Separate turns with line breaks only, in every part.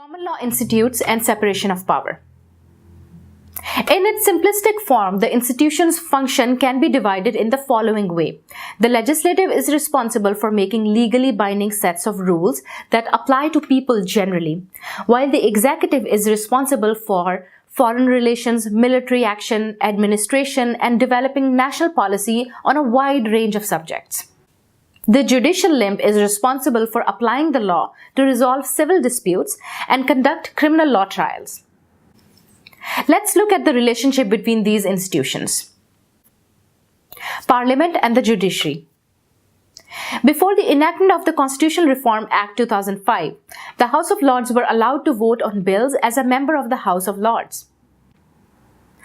Common law institutes and separation of power. In its simplistic form, the institution's function can be divided in the following way. The legislative is responsible for making legally binding sets of rules that apply to people generally, while the executive is responsible for foreign relations, military action, administration, and developing national policy on a wide range of subjects. The judicial limb is responsible for applying the law to resolve civil disputes and conduct criminal law trials. Let's look at the relationship between these institutions. Parliament and the Judiciary. Before the enactment of the Constitutional Reform Act 2005, the House of Lords were allowed to vote on bills as a member of the House of Lords.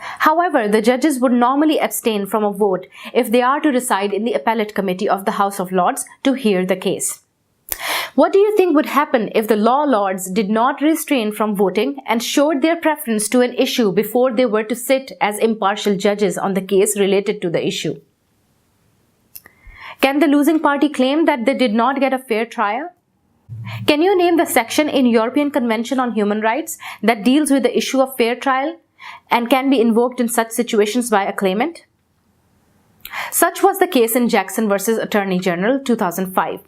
However, the judges would normally abstain from a vote if they are to reside in the appellate committee of the House of Lords to hear the case. What do you think would happen if the law lords did not refrain from voting and showed their preference to an issue before they were to sit as impartial judges on the case related to the issue? Can the losing party claim that they did not get a fair trial? Can you name the section in European Convention on Human Rights that deals with the issue of fair trial and can be invoked in such situations by a claimant? Such was the case in Jackson versus Attorney General 2005,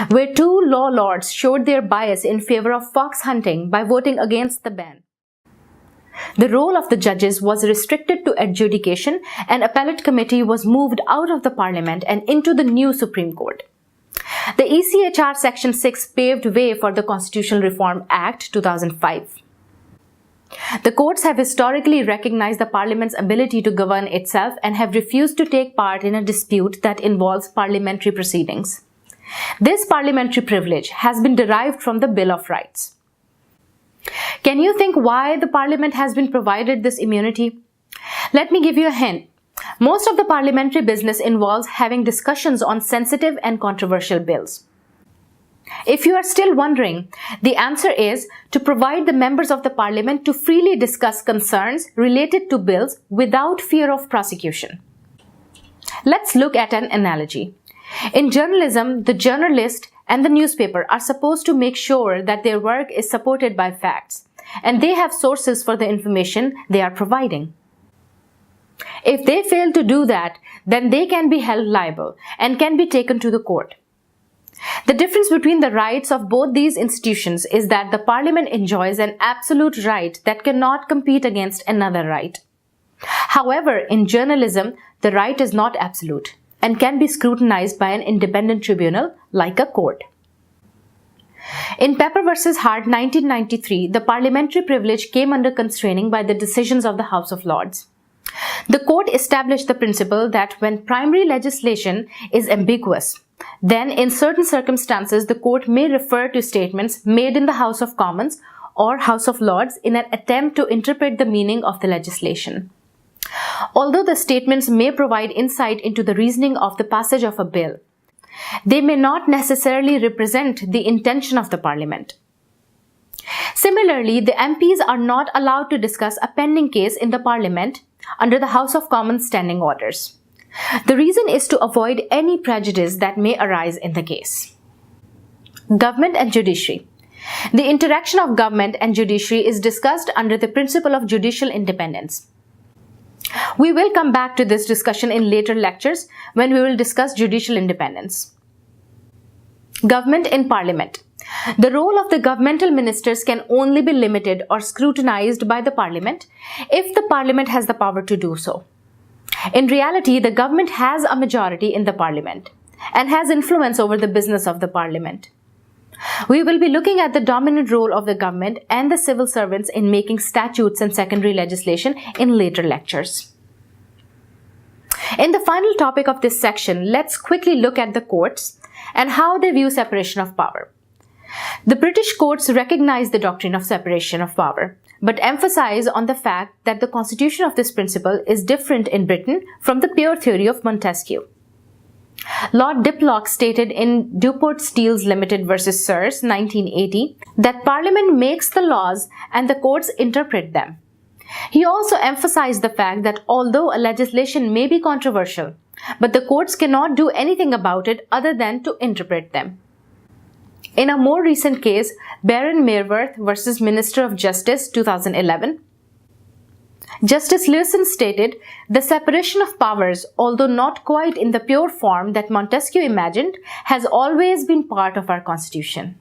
where two law lords showed their bias in favor of fox hunting by voting against the ban. The role of the judges was restricted to adjudication, and appellate committee was moved out of the parliament and into the new Supreme Court. The ECHR Section 6 paved way for the Constitutional Reform Act 2005. The courts have historically recognized the Parliament's ability to govern itself and have refused to take part in a dispute that involves parliamentary proceedings. This parliamentary privilege has been derived from the Bill of Rights. Can you think why the Parliament has been provided this immunity? Let me give you a hint. Most of the parliamentary business involves having discussions on sensitive and controversial bills. If you are still wondering, the answer is to provide the members of the Parliament to freely discuss concerns related to bills without fear of prosecution. Let's look at an analogy. In journalism, the journalist and the newspaper are supposed to make sure that their work is supported by facts, and they have sources for the information they are providing. If they fail to do that, then they can be held liable and can be taken to the court. The difference between the rights of both these institutions is that the Parliament enjoys an absolute right that cannot compete against another right. However, in journalism, the right is not absolute and can be scrutinized by an independent tribunal like a court. In Pepper v. Hart 1993, the parliamentary privilege came under constraining by the decisions of the House of Lords. The court established the principle that when primary legislation is ambiguous, then in certain circumstances the court may refer to statements made in the House of Commons or House of Lords in an attempt to interpret the meaning of the legislation. Although the statements may provide insight into the reasoning of the passage of a bill, they may not necessarily represent the intention of the Parliament. Similarly, the MPs are not allowed to discuss a pending case in the Parliament under the House of Commons standing orders. The reason is to avoid any prejudice that may arise in the case. Government and Judiciary. The interaction of government and judiciary is discussed under the principle of judicial independence. We will come back to this discussion in later lectures when we will discuss judicial independence. Government in Parliament. The role of the governmental ministers can only be limited or scrutinized by the Parliament if the Parliament has the power to do so. In reality, the government has a majority in the Parliament and has influence over the business of the Parliament. We will be looking at the dominant role of the government and the civil servants in making statutes and secondary legislation in later lectures. In the final topic of this section, let's quickly look at the courts and how they view separation of power. The British courts recognize the doctrine of separation of power, but emphasize on the fact that the constitution of this principle is different in Britain from the pure theory of Montesquieu. Lord Diplock stated in Duport Steels Limited versus Sears 1980 that Parliament makes the laws and the courts interpret them. He also emphasized the fact that although a legislation may be controversial, but the courts cannot do anything about it other than to interpret them. In a more recent case, Baron Mereworth versus Minister of Justice 2011, Justice Lewison stated, "The separation of powers, although not quite in the pure form that Montesquieu imagined, has always been part of our Constitution."